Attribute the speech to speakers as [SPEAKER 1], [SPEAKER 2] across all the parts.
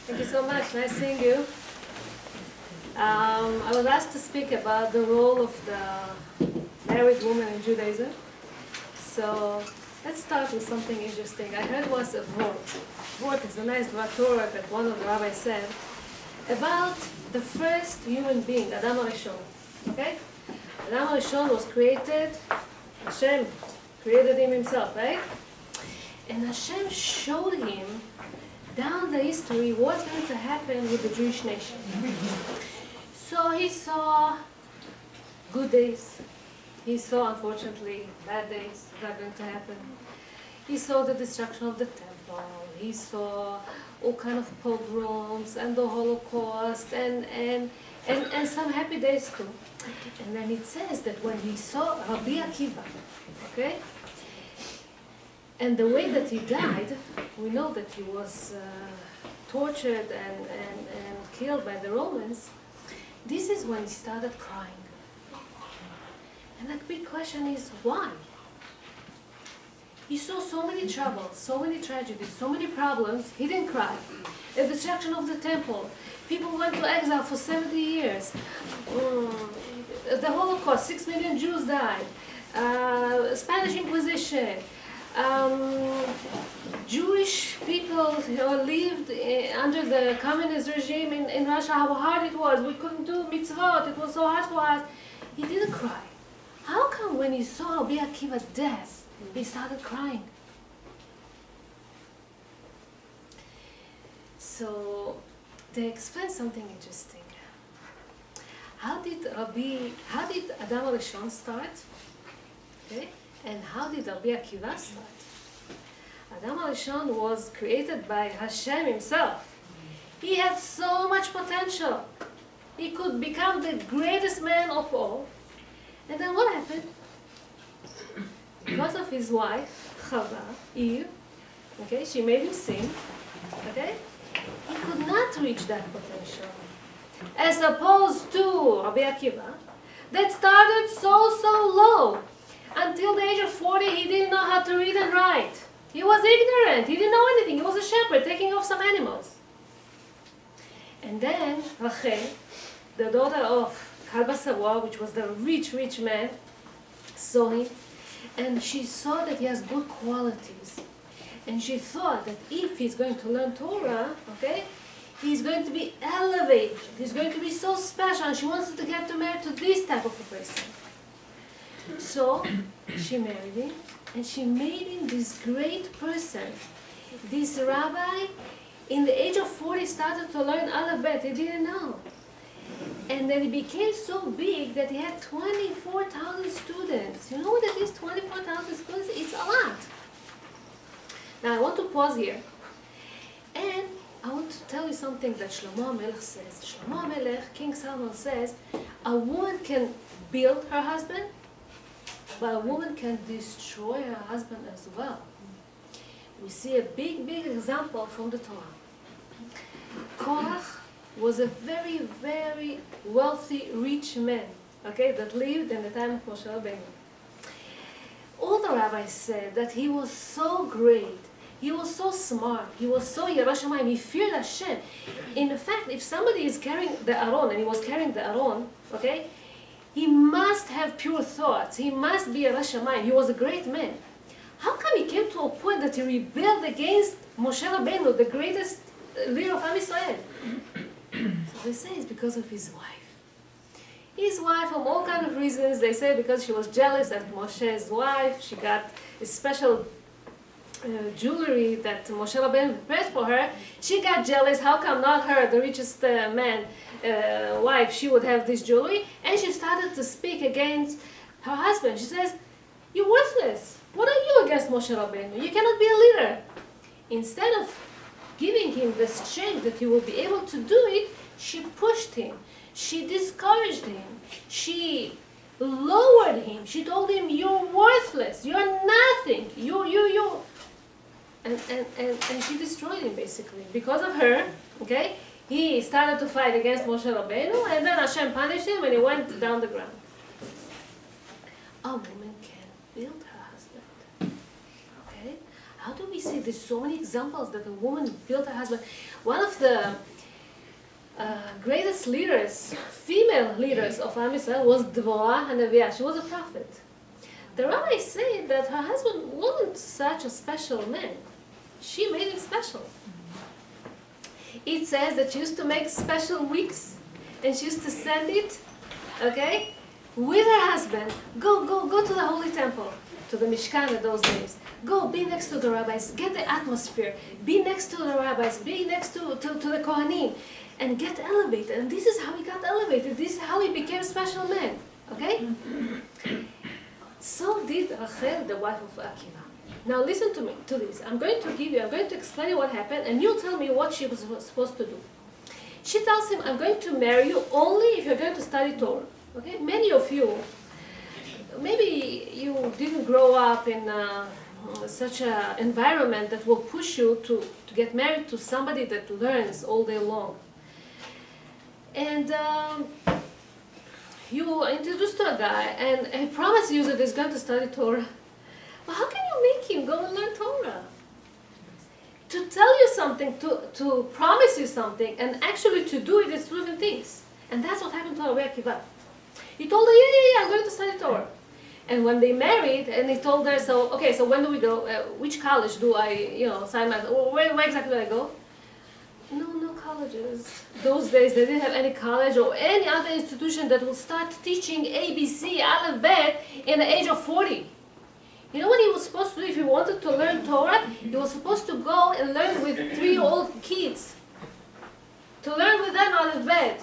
[SPEAKER 1] Thank you so much. Nice seeing you. I was asked to speak about the role of the married woman in Judaism. So let's start with something interesting. I heard once a vort. Vort is a nice Torah that one of the rabbis said about the first human being, Adam HaRishon. Okay? Adam HaRishon was created, Hashem created him himself, right? And Hashem showed him down the history what's going to happen with the Jewish nation. So he saw good days. He saw, unfortunately, bad days that are going to happen. He saw the destruction of the temple. He saw all kind of pogroms and the Holocaust and some happy days too. And then it says that when he saw Rabbi Akiva, okay, and the way that he died, we know that he was tortured and killed by the Romans. This is when he started crying. And the big question is, why? He saw so many troubles, so many tragedies, so many problems. He didn't cry. The destruction of the temple. People went to exile for 70 years. The Holocaust, 6 million Jews died. Spanish Inquisition. Jewish people lived under the communist regime in Russia, how hard it was. We couldn't do mitzvot. It was so hard for us. He didn't cry. How come when he saw Rabbi Akiva's death, he started crying? So they explain something interesting. How did Adam HaRishon start? Okay? And how did Rabbi Akiva start? Adam HaRishon was created by Hashem himself. He had so much potential. He could become the greatest man of all. And then what happened? Because of his wife, Chava, Eve, okay, she made him sin, okay? He could not reach that potential. As opposed to Rabbi Akiva, that started so low. Until the age of 40, he didn't know how to read and write. He was ignorant. He didn't know anything. He was a shepherd taking off some animals. And then Rachel, the daughter of Kalba, which was the rich man, saw him, and she saw that he has good qualities. And she thought that if he's going to learn Torah, okay, he's going to be elevated. He's going to be so special. And she wants to get married to this type of a person. So she married him, and she made him this great person. This rabbi, in the age of 40, started to learn alphabet. He didn't know. And then he became so big that he had 24,000 students. You know what that is, 24,000 students? It's a lot. Now I want to pause here. And I want to tell you something that Shlomo HaMelech says. Shlomo HaMelech, King Solomon says, a woman can build her husband, but a woman can destroy her husband as well. We see a big example from the Torah. Korach was a very wealthy, rich man, okay, that lived in the time of Moshe Rabbeinu. All the rabbis said that he was so great, he was so smart, he was so Yirah Shamayim, he feared Hashem. In fact, if somebody is carrying the Aron, and he was carrying the Aron, okay, he must have pure thoughts. He must be a Yirah Shamayim. He was a great man. How come he came to a point that he rebelled against Moshe Rabbeinu, the greatest leader of Am Yisrael? So they say it's because of his wife. His wife, from all kinds of reasons, they say because she was jealous of Moshe's wife. She got a special jewelry that Moshe Rabbeinu prepared for her. She got jealous. How come not her, the richest wife, she would have this jewelry? And she started to speak against her husband. She says, "You're worthless. What are you against Moshe Rabbeinu? You cannot be a leader." Instead of giving him the strength that he will be able to do it, she pushed him. She discouraged him. She lowered him. She told him, "You're worthless. You're nothing. You." And she destroyed him, basically. Because of her, okay, he started to fight against Moshe Rabbeinu, and then Hashem punished him, and he went down the ground. A woman can build her husband. Okay? How do we see there's so many examples that a woman built her husband. One of the greatest leaders, female leaders of Am Yisrael was Dvorah Hanaviah. She was a prophet. The rabbi said that her husband wasn't such a special man. She made him special. It says that she used to make special weeks, and she used to send it, okay, with her husband. Go to the Holy Temple, to the Mishkan in those days. Go, be next to the rabbis, get the atmosphere. Be next to the rabbis, be next to the Kohanim, and get elevated. And this is how he got elevated. This is how he became a special man, okay? So did Rachel, the wife of Akiva. Now listen to me, to this. I'm going to explain you what happened, and you'll tell me what she was supposed to do. She tells him, I'm going to marry you only if you're going to study Torah. Okay? Many of you, maybe you didn't grow up in such an environment that will push you to get married to somebody that learns all day long. And you are introduced to a guy, and he promises you that he's going to study Torah. Well, how can you make him go and learn Torah? To tell you something, to promise you something, and actually to do it is two different things. And that's what happened to Rabbi Akiva. He told her, yeah, I'm going to study Torah. And when they married, and he told her, so when do we go? Which college do I, sign my, where exactly do I go? No colleges. Those days, they didn't have any college or any other institution that would start teaching ABC, Aleph, Bet in the age of 40. You know what he was supposed to do if he wanted to learn Torah? He was supposed to go and learn with 3-year-old kids. To learn with them Aleph, Bet.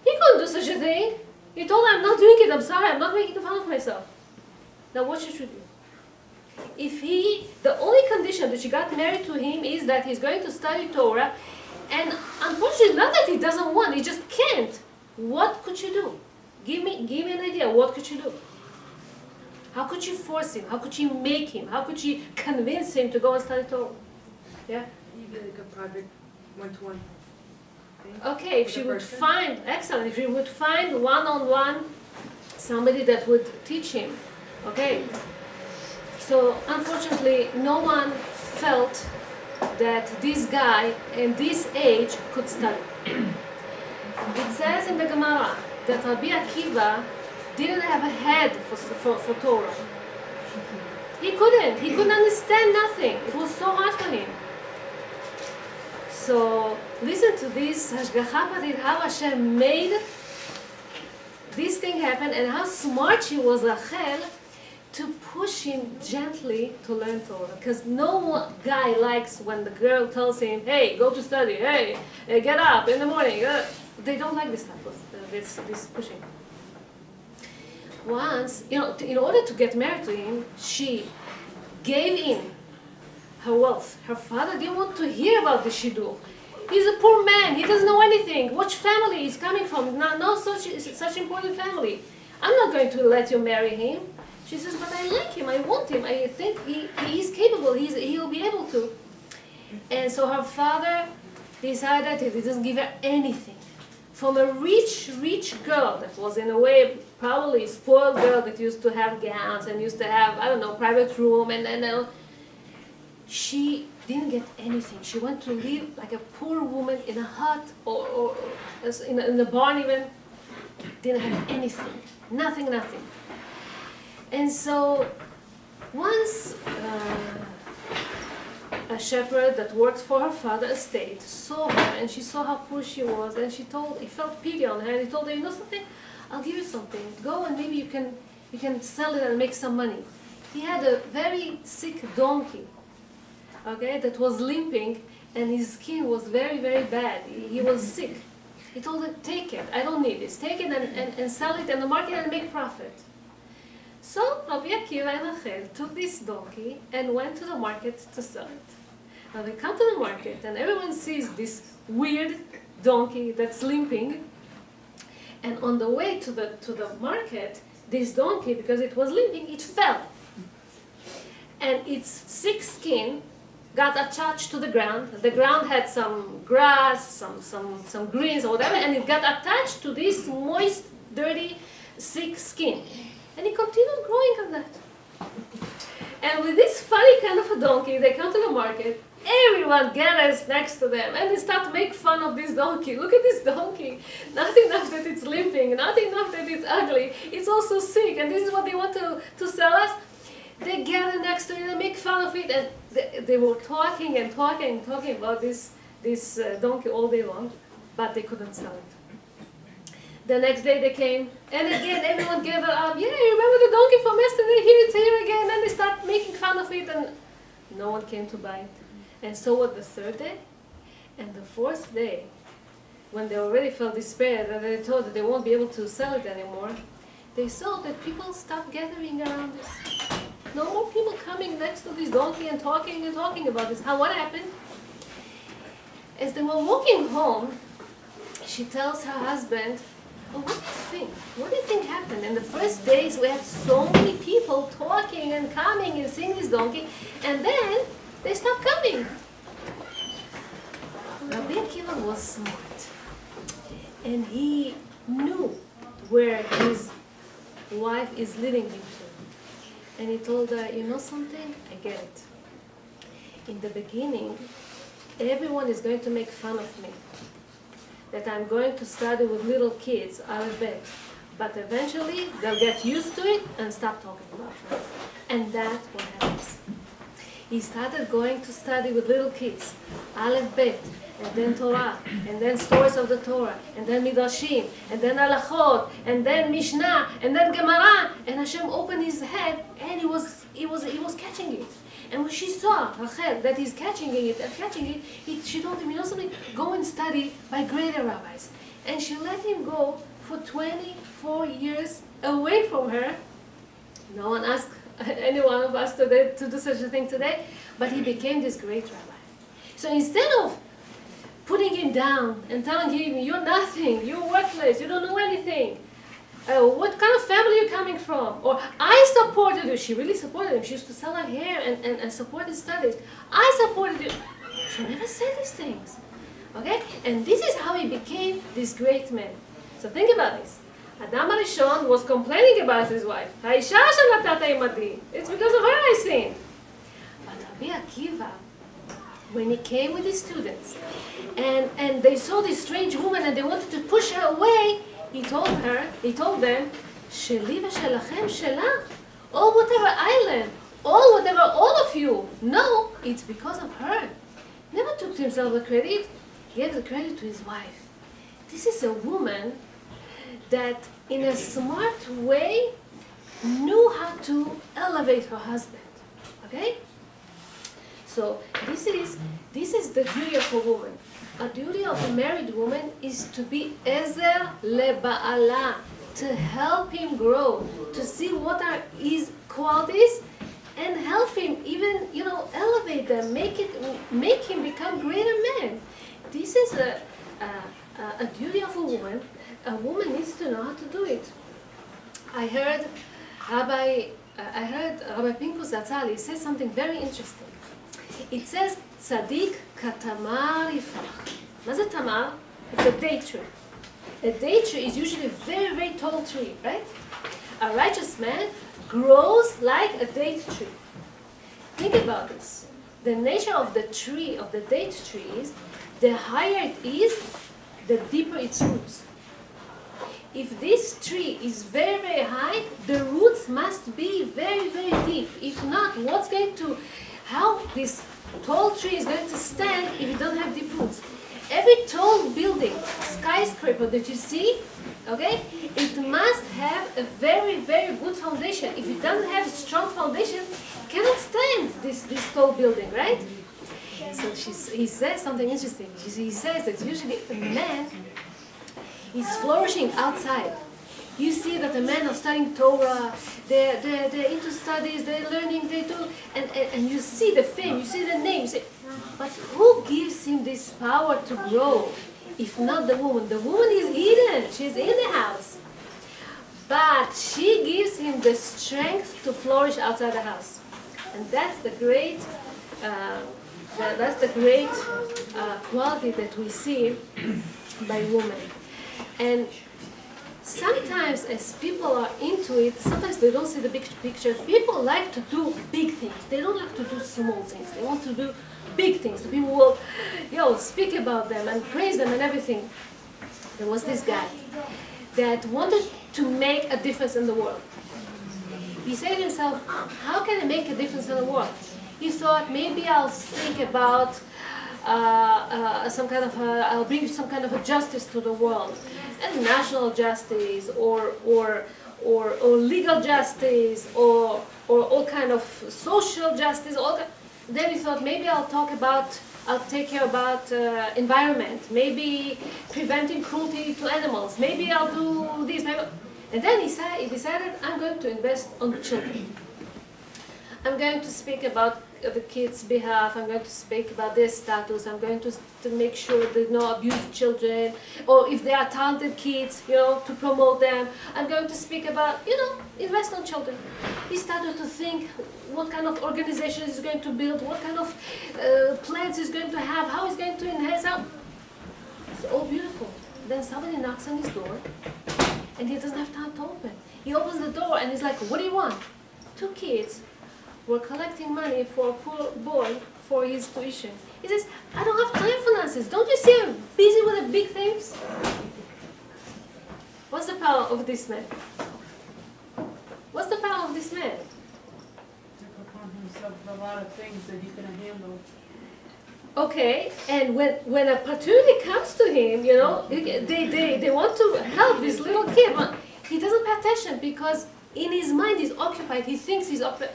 [SPEAKER 1] He couldn't do such a thing. He told her, I'm not doing it, I'm sorry, I'm not making fun of myself. Now what should she do? The only condition that she got married to him is that he's going to study Torah, and unfortunately, not that he doesn't want, he just can't. What could she do? Give me an idea, what could she do? How could she force him? How could she make him? How could she convince him to go and study Torah? Yeah?
[SPEAKER 2] Maybe like a project, one-to-one thing.
[SPEAKER 1] Okay, if she would find, excellent, if she would find one-on-one somebody that would teach him. Okay, so unfortunately, no one felt that this guy in this age could study. It says in the Gemara that Rabbi Akiva didn't have a head for Torah. He couldn't understand nothing. It was so hard for him. So listen to this, Hashgacha Parit, how Hashem made this thing happen, and how smart she was, Rachel, to push him gently to learn Torah. Because no guy likes when the girl tells him, hey, go to study, hey, get up in the morning. They don't like this type of, this pushing. Once, in order to get married to him, she gave in her wealth. Her father didn't want to hear about the shidduch. He's a poor man, he doesn't know anything. Which family he's coming from? No such important family. I'm not going to let you marry him. She says, but I like him, I want him, I think he is capable, he'll be able to. And so her father decided that he doesn't give her anything. From a rich girl that was in a way probably a spoiled girl that used to have gowns and used to have, private room, and she didn't get anything. She went to live like a poor woman in a hut or in a barn even. Didn't have anything, nothing. And so once a shepherd that worked for her father's estate saw her, and she saw how poor she was, and he felt pity on her, and he told her, you know something, I'll give you something. Go and maybe you can sell it and make some money. He had a very sick donkey, okay, that was limping, and his skin was very, very bad. He was sick. He told her, take it, I don't need this. Take it and sell it in the market and make profit. So Rabbi Akiva and Rachel took this donkey and went to the market to sell it. Now they come to the market and everyone sees this weird donkey that's limping. And on the way to the market, this donkey, because it was limping, it fell. And its sick skin got attached to the ground. The ground had some grass, some greens or whatever, and it got attached to this moist, dirty, sick skin. And it continued growing on that. And with this funny kind of a donkey, they come to the market. Everyone gathers next to them and they start to make fun of this donkey. Look at this donkey. Not enough that it's limping, not enough that it's ugly, it's also sick, and this is what they want to sell us. They gather next to it and make fun of it, and they were talking and talking and talking about this donkey all day long, but they couldn't sell it. The next day they came, and again everyone gathered up. Yeah, you remember the donkey from yesterday? Here it's here again. And they start making fun of it, and no one came to buy it. And so was the third day, and the fourth day, when they already felt despair that they thought that they won't be able to sell it anymore, they saw that people stopped gathering around this. No more people coming next to this donkey and talking about this. What happened? As they were walking home, she tells her husband, "Oh, what do you think? What do you think happened? In the first days we had so many people talking and coming and seeing this donkey, and then they stopped coming." Rabbi Akiva was smart, and he knew where his wife is leading him to. And he told her, "You know something? I get it. In the beginning, everyone is going to make fun of me, that I'm going to study with little kids, I'll bet. But eventually, they'll get used to it and stop talking about me." And that's what happens. He started going to study with little kids, Aleph Bet, and then Torah, and then stories of the Torah, and then Midrashim, and then Halachot, and then Mishnah, and then Gemara. And Hashem opened his head, and he was catching it. And when she saw Rachel that he's catching it, she told him, "You know something? Go and study by greater rabbis." And she let him go for 24 years away from her. No one asked any one of us today to do such a thing today, but he became this great rabbi. So instead of putting him down and telling him, "You're nothing, you're worthless, you don't know anything, what kind of family are you coming from?" Or, "I supported you." She really supported him. She used to sell her hair and support his studies. "I supported you." She never said these things. Okay? And this is how he became this great man. So think about this. Adam HaRishon was complaining about his wife. "Ha'isha shenatata imadi." It's because of her I sinned. But Rabbi Akiva, when he came with his students, and they saw this strange woman and they wanted to push her away, he told them, "Sheli v'shelachem shela," or whatever I learned, whatever all of you know, it's because of her. Never took to himself the credit, gave the credit to his wife. This is a woman that in a smart way knew how to elevate her husband. Okay? So this is the duty of a woman. A duty of a married woman is to be ezer leba'ala, to help him grow, to see what are his qualities and help him even, elevate them, make him become greater men. This is a duty of a woman. A woman needs to know how to do it. I heard Rabbi Pinkus Zatzal, he says something very interesting. It says, "Tzadik katamar yifrach." מה זה tamar? It's a date tree. A date tree is usually a very, very tall tree, right? A righteous man grows like a date tree. Think about this. The nature of the tree, of the date tree is, the higher it is, the deeper its roots. If this tree is very, very high, the roots must be very, very deep. If not, how this tall tree is going to stand if it doesn't have deep roots? Every tall building, skyscraper that you see, okay, it must have a very, very good foundation. If it doesn't have a strong foundation, it cannot stand this tall building, right? So he says something interesting. He says that usually a man is flourishing outside. You see that the men are studying Torah, they're into studies, they're learning, they do, and you see the fame, you see the name, you say, but who gives him this power to grow, if not the woman? The woman is hidden, she's in the house. But she gives him the strength to flourish outside the house. And that's the great quality that we see by women. And sometimes as people are into it, sometimes they don't see the big picture. People like to do big things. They don't like to do small things. They want to do big things. The people will, speak about them and praise them and everything. There was this guy that wanted to make a difference in the world. He said to himself, how can I make a difference in the world? He thought, maybe I'll think about I'll bring some kind of a justice to the world, and national justice, or legal justice, or all kind of social justice. Then he thought, maybe I'll take care about environment, maybe preventing cruelty to animals, maybe I'll do this, maybe. And then he decided, I'm going to invest on the children. I'm going to speak about the kids' behalf. I'm going to speak about their status. I'm going to make sure they don't abuse children, or if they are talented kids, to promote them. I'm going to speak about, invest on children. He started to think what kind of organization he's going to build, what kind of plans he's going to have, how he's going to enhance. It's all beautiful. Then somebody knocks on his door, and he doesn't have time to open. He opens the door, and he's like, what do you want? 2 kids were collecting money for a poor boy for his tuition. He says, I don't have time for nonsense. Don't you see I'm busy with the big things? What's the power of this man? What's the power of this man?
[SPEAKER 2] Took upon himself a lot of things that he couldn't handle.
[SPEAKER 1] Okay, and when an opportunity comes to him, they want to help this little kid, but he doesn't pay attention because in his mind he's occupied. He thinks he's occupied.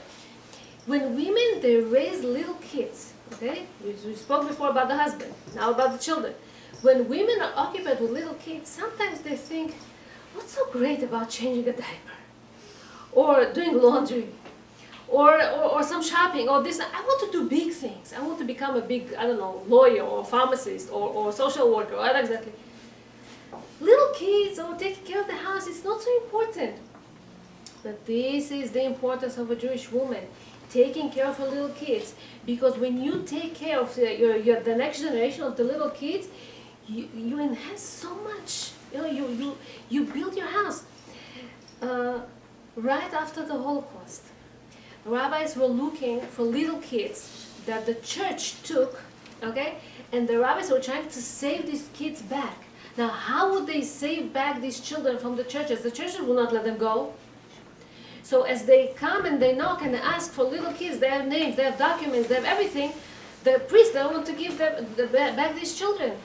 [SPEAKER 1] When women, they raise little kids, okay? We spoke before about the husband, now about the children. When women are occupied with little kids, sometimes they think, what's so great about changing a diaper? Or doing laundry? Or some shopping, or this. I want to do big things. I want to become a big, lawyer or pharmacist or social worker, or exactly. Little kids or taking care of the house, it's not so important. But this is the importance of a Jewish woman, taking care of her little kids. Because when you take care of the next generation of the little kids, you enhance so much. You build your house. Right after the Holocaust, rabbis were looking for little kids that the church took, okay? And the rabbis were trying to save these kids back. Now, how would they save back these children from the churches? The churches will not let them go. So as they come and they knock and they ask for little kids, they have names, they have documents, they have everything, the priests don't want to give them back these children.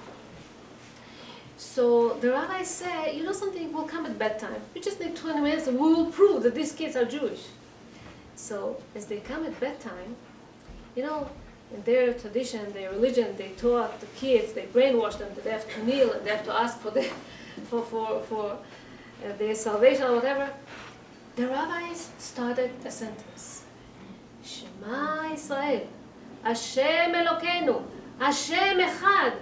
[SPEAKER 1] So the rabbis say, something will come at bedtime. We just need 20 minutes and we will prove that these kids are Jewish. So as they come at bedtime, in their tradition, their religion, they taught the kids, they brainwashed them that they have to kneel and they have to ask for their salvation or whatever. The rabbis started a sentence. Shema Israel, Hashem Elokeinu, Hashem Echad.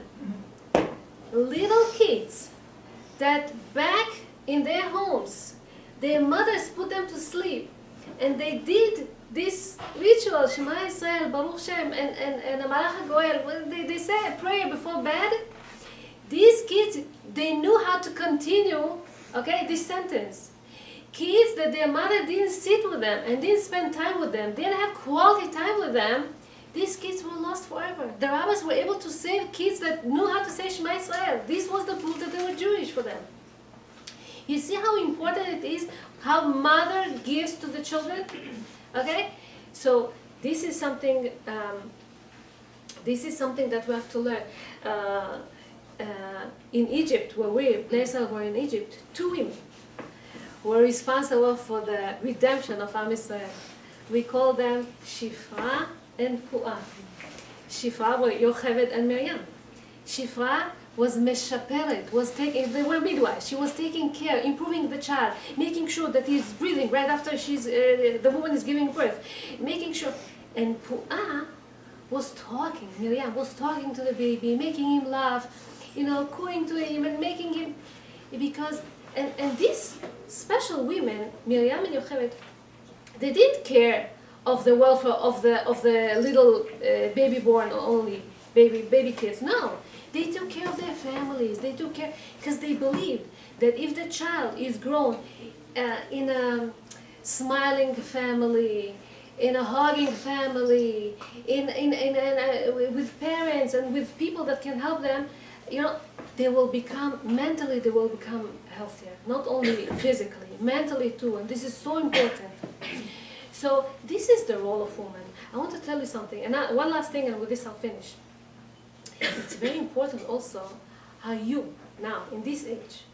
[SPEAKER 1] Little kids that back in their homes, their mothers put them to sleep, and they did this ritual, Shema Israel, Baruch Shem, and Malach HaGoel, when they say a prayer before bed, these kids, they knew how to continue, this sentence. Kids that their mother didn't sit with them and didn't spend time with them, didn't have quality time with them, these kids were lost forever. The rabbis were able to save kids that knew how to say Shema Israel. This was the proof that they were Jewish for them. You see how important it is how mother gives to the children? Okay? So this is something that we have to learn. In Egypt, when Bnei were in Egypt, 2 women were responsible for the redemption of Am Yisrael. We call them Shifra and Pu'ah. Shifra were Yocheved and Miriam. Shifra was meshaperet, they were midwives. She was taking care, improving the child, making sure that he's breathing right after the woman is giving birth, making sure. And Pu'ah was talking. Miriam was talking to the baby, making him laugh, cooing to him and making him, because and these special women, Miriam and Yocheved, they didn't care of the welfare of the little baby born only, baby kids. No, they took care of their families. They took care because they believed that if the child is grown in a smiling family, in a hugging family, with parents and with people that can help them, they will become mentally. They will become healthier, not only physically, mentally too. And this is so important. So this is the role of woman. I want to tell you something, and one last thing, and with this I'll finish. It's very important also how you now in this age,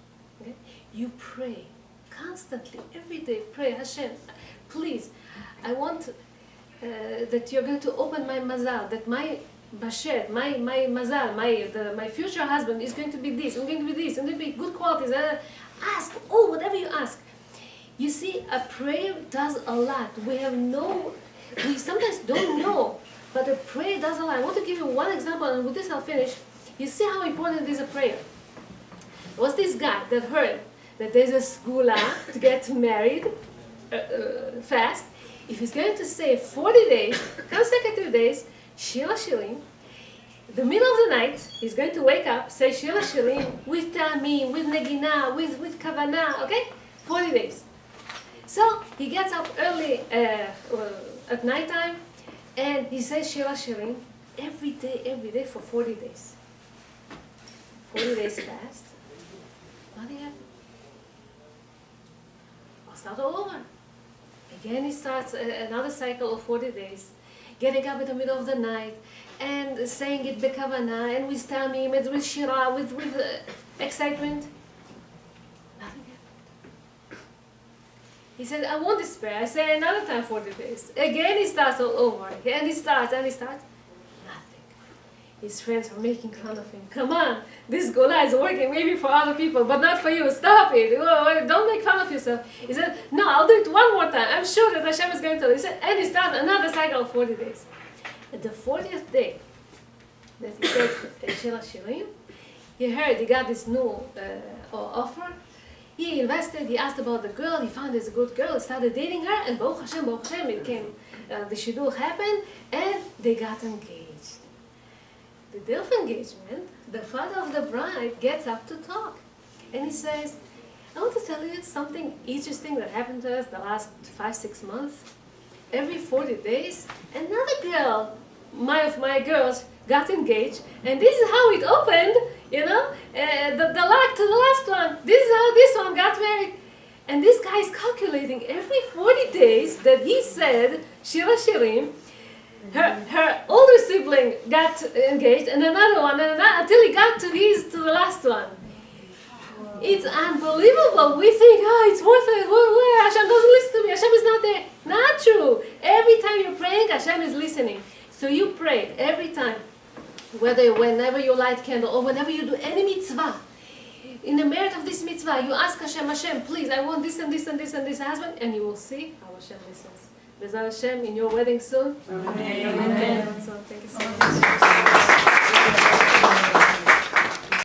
[SPEAKER 1] okay, you pray constantly, every day. Pray, Hashem, please. I want that you're going to open my mazal, that my basher, my mazal, my future husband is going to be this, and going to be this, and going to be good qualities. Ask, whatever you ask. You see, a prayer does a lot. We sometimes don't know, but a prayer does a lot. I want to give you one example, and with this I'll finish. You see how important is a prayer. There was this guy that heard that there's a skula to get married fast. If he's going to say 40 days, consecutive days, Shila Shilim, the middle of the night, he's going to wake up, say Shila Shilim, with Tamim, with Negina, with Kavanah, okay? 40 days. So he gets up early at nighttime, and he says Shila Shilim every day for 40 days. 40 days passed. Nothing happened. I'll start all over. Again, he starts another cycle of 40 days, getting up in the middle of the night and saying it bekavana and with tamim, with shira, with excitement. Nothing happened. He said, I won't despair. I say another time 40 days. Again, he starts all over. And he starts. Nothing. His friends are making fun of him. Come on, this Gola is working maybe for other people, but not for you. Stop it. Don't make fun of yourself. He said, no, I'll do it one more time. I'm sure that Hashem is going to. He said, and he starts another cycle of 40 days. At the 40th day that he said Shila Shirim, he heard he got this new offer. He invested, he asked about the girl, he found this good girl, he started dating her, and Baruch Hashem, it came, the shiur happened, and they got engaged. The day of engagement, the father of the bride gets up to talk. And he says, I want to tell you something interesting that happened to us the last 5-6 months. Every 40 days, another girl, of my girls, got engaged. And this is how it opened, the luck to the last one. This is how this one got married. And this guy is calculating every 40 days that he said, Shira Shirim, her older sibling got engaged, and another one, until he got to the last one. It's unbelievable. We think, it's worthless. Hashem doesn't listen to me. Hashem is not there. Not true. Every time you're praying, Hashem is listening. So you pray every time, whenever you light candle or whenever you do any mitzvah. In the merit of this mitzvah, you ask Hashem, please, I want this and this and this and this husband, and you will see how Hashem listens. B'ezrat Hashem, in your wedding soon.
[SPEAKER 2] Amen.
[SPEAKER 1] Amen.